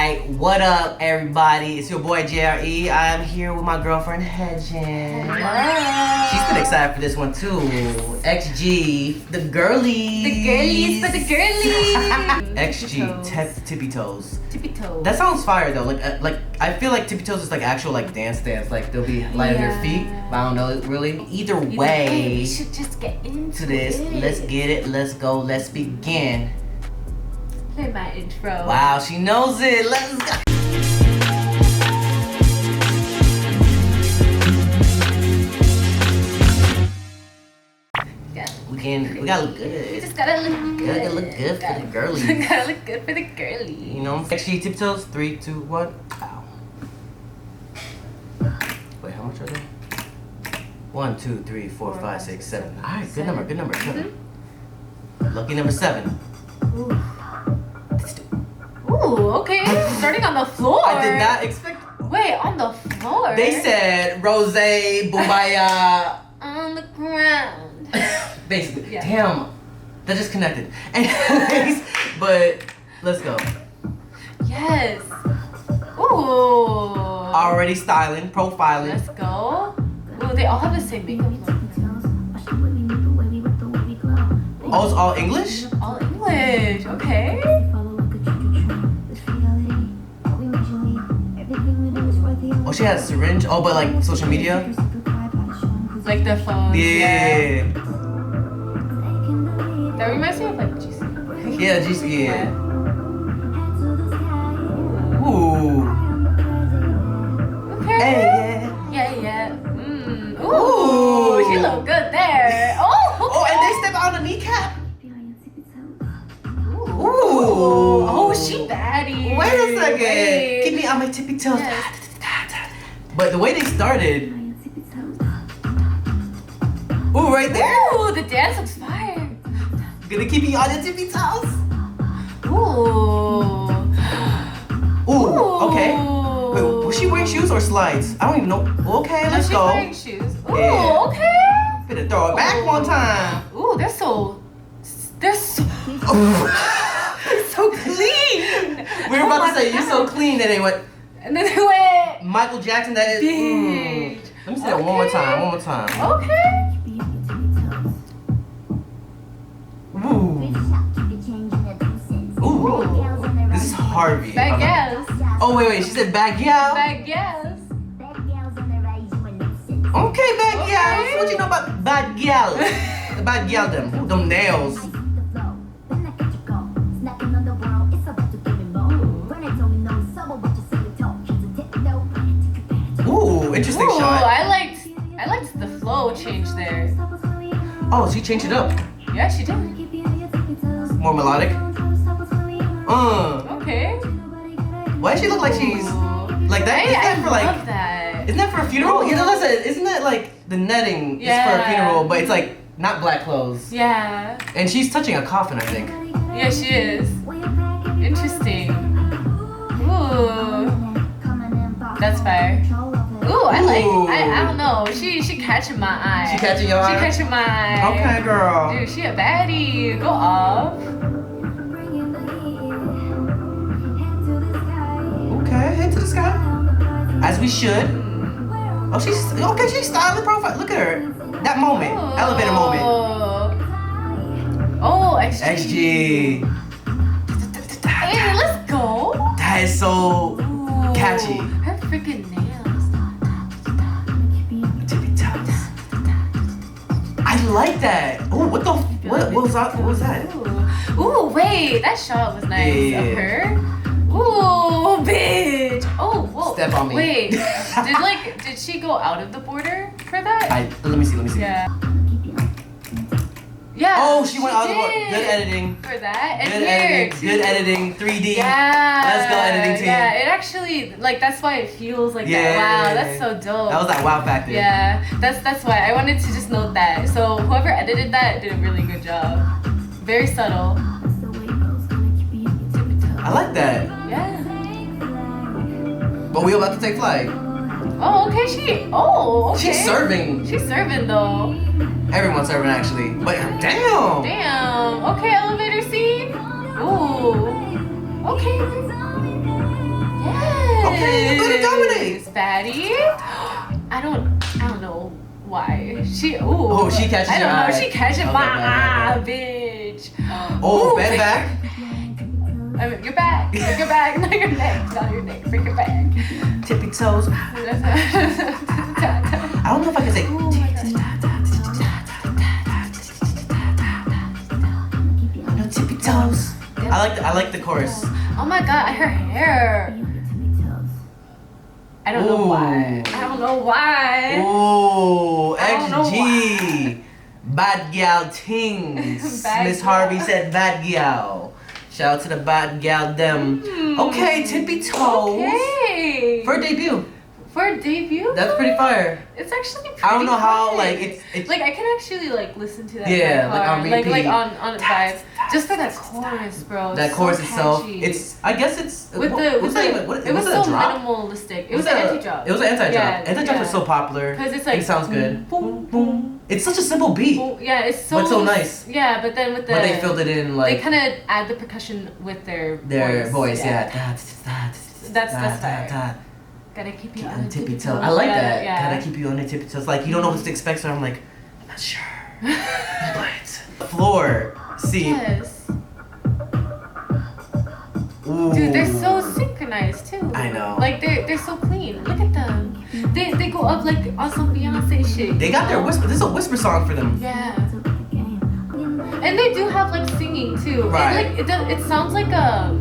Alright, what up everybody? It's your boy JRE. I'm here with my girlfriend Hedgen. She's been excited for this one too. XG, the girlies. The girlies for the girlies. XG, tippy toes. Tippy toes. That sounds fire though. Like I feel like tippy toes is like actual like dance. Like they'll be light on their feet. But I don't know really. Either way, we should just get into this. Let's get it. Let's go. Let's begin. Play my intro. Wow, she knows it. Let's go. We gotta look good. We just gotta look good. Gotta look good for the girlies. Gotta look good for the girlies. You know, XG tiptoes. 3, 2, 1. Ow. Wait, how much are they? 1, 2, 3, 4, 5, 6, 7. All right, good number. Good number. 7. Lucky number 7. Ooh, okay. Starting on the floor. I did not expect. Wait, on the floor? They said rose, bumbaya. On the ground. Basically. Yeah. Damn. They're just connected. Anyways, but let's go. Yes. Ooh. Already styling, profiling. Let's go. Ooh, they all have the same makeup look. Oh, it's all English? All English. Okay. Oh, she has a syringe. Oh, but like social media? Like the phone. Yeah. That reminds me of like GC. Yeah, GC. Yeah. Ooh. Okay. Hey, Yeah. Ooh. She look good there. Oh. Okay. Oh, and they step out on the kneecap. Ooh. Oh, she baddie. Wait a second. Wait. Keep me on my tippy toes. Yes. But the way they started. Ooh, right there. Ooh, the dance looks fire. Gonna keep you on your tippy toes. Ooh. Ooh, okay. Wait, was she wearing shoes or slides? I don't even know. Okay, let's She's go. wearing shoes. Ooh, Yeah. okay. Gonna throw it back one time. Ooh, they're so so clean. We were about to say, you're so clean, that they went. And then they went. Michael Jackson, that is. Bitch. Let me say that one more time. Okay. Ooh. This is Harvey. Bad gals. Oh, wait. She said bad gal? Bad gals. Okay, bad Okay. gals. What you know about bad gal? The bad gal, them nails. Ooh, interesting Ooh, shot. I liked the flow change there. Oh, she changed it up. Yeah, she did. More melodic. Okay. Why does she look like she's like that? Isn't that I for like? love that. Isn't that for a funeral? You know, isn't that like the netting is for a Yeah. funeral, but it's like not black clothes. Yeah. And she's touching a coffin, I think. Yeah, she is. Interesting. Ooh. That's fire. Ooh, I don't know. She catching my eye. She catching your eye? She catching my eye. Okay, girl. Dude, she a baddie. Go off. Okay, head to the sky. As we should. Oh, she's styling profile. Look at her. That moment. Oh. Elevator moment. Oh, XG. XG. Hey, let's go. That is so Ooh, catchy. Her freaking nails. Tippy toes. I like that. Oh, what was that? What was that? Ooh, wait, that shot was nice Yeah. of her. Ooh, bitch. Oh, whoa. Step on me. Wait, did she go out of the border for that? Let me see. Yeah. Yeah. Oh, she went out of the border. did. Good editing. For that. And Good here, editing. too. Good editing. 3D. Yeah. Let's go, editing team. Yeah, it actually, like, that's why it feels like Yeah. that. Wow, that's so dope. That was that wow factor. Yeah, that's why I wanted to just note that. So whoever edited that did a really good job. Very subtle. I like that. Yeah. But we about to take flight. Oh, okay. Okay. She's serving. She's serving though. Everyone's serving actually. But damn. Damn. Okay, elevator scene. Ooh. Okay. baddie. I don't know why. She she catches I your don't know. eye. She catches Okay, my bad. eye, bitch. Oh, Ooh. bend back. I mean, your back, your back, not your neck, not your neck, bring your back. Tippy toes. I don't know if I can say. No tippy toes. I like the chorus. Oh my god, her hair. I don't know why. I don't know why. Ooh, I don't know XG. Bad gal things. Bad Miss gal. Harvey said bad gal. Shout out to the bad gal them. Okay, tippy toes. Okay. For debut. For a debut? That's pretty fire. It's actually pretty I don't know how, fun. like, it's like I can actually like listen to that. Yeah, in my like, car. on like repeat. on vibes. Just for that chorus, bro. that It's chorus so itself. catchy. It's I guess it's with what, was that the even, what, it was it so a drop? minimalistic. It was an anti-drop. It was an anti-drop. Yeah, Anti-drops yeah. are so popular. Because it's like it sounds good. Boom, boom, It's such a simple beat, boom. Yeah, it's so but so nice. Yeah, but then with the But they filled it in like they kind of add the percussion with their voice. Yeah. That's fire. Gotta keep you on the tippy toes. I like that. Gotta keep you on the tippy toes. Like you don't know what to expect, so I'm like, I'm not sure. But floor, see. Yes. Ooh. Dude, they're so synchronized too. I know. Like they're so clean. Look at them. They go up like on some Beyonce shit. They got their whisper. This is a whisper song for them. Yeah. And they do have like singing too. Right. And, like it sounds like a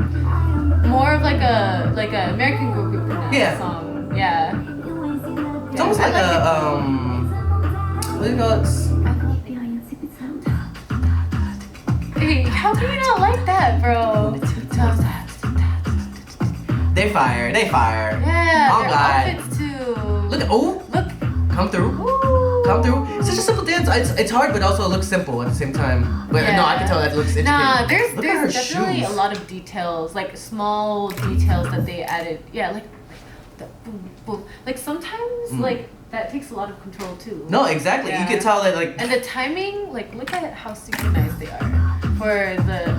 more of like a American girl group kind of song. Yeah. It's almost like a what do you call it? Hey, how can you not like that, bro? They fire. Yeah. Oh their God. outfits too. Look. Look. Come through. Ooh. Come through. It's such a simple dance. It's hard, but also it looks simple at the same time. But no, I can tell that it looks interesting. Nah, Look at her there's definitely shoes. a lot of details, like small details that they added. Yeah, like the boom, boom. Like sometimes, like that takes a lot of control too. No, exactly. Yeah. You can tell that like. And the timing, like look at how synchronized they are for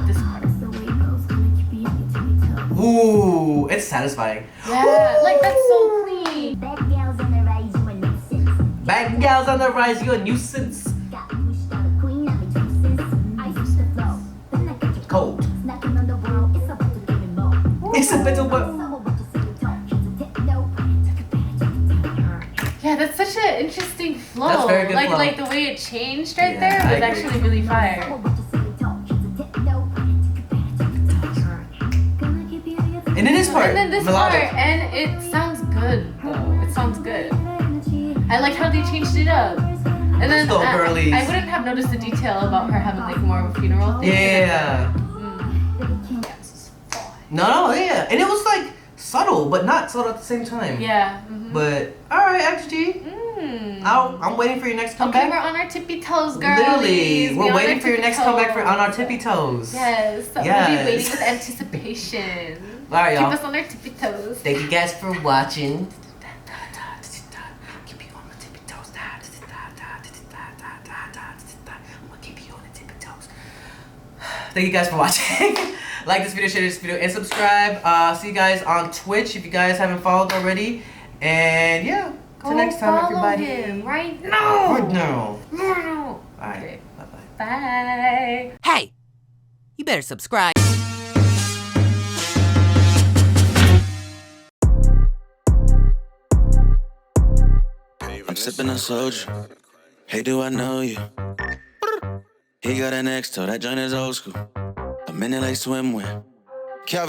this part. Ooh, it's satisfying. Yeah, like that's so clean. Bad gals on the rise, you a nuisance. Bad gals on the rise, you a nuisance. Got pushed on the queen, I'm a juices. I switch the flow. Then I get you Cold. knocking on the world, it's about to give me more. It's a bit of what. Someone want to see you talk. It's a tip, no. Yeah, that's such an interesting flow. That's very good flow. Like the way it changed right Yeah, there I was agree. actually really fire. Someone want to see you talk. It's a tip, no. Gonna give you your And in this part, And then this melodic. part, and it sounds good though. It sounds good. I like how they changed it up. And then Let's go, girlies. I wouldn't have noticed the detail about her having like more of a funeral thing. Yeah. No, yeah. And it was like subtle, but not subtle at the same time. Yeah. But alright, XG. I'm waiting for your next Okay, comeback. we're on our tippy toes, girls. Literally, we're waiting for your next comeback on our tippy toes. Yes. We'll Yes. be waiting with anticipation. Alright, y'all. Keep us on our tippy toes. Thank you guys for watching. Keep you on the tippy toes. I'm gonna keep you on the tippy toes. Thank you guys for watching. Like this video, share this video, and subscribe. See you guys on Twitch if you guys haven't followed already. And yeah, till next time, follow everybody. him right now. Right now. No. Alright, Okay. bye-bye. Bye. Hey, you better subscribe. I'm sipping on soju. Hey, do I know you? He got an ex, so that joint is old school. I'm in it like swimwear.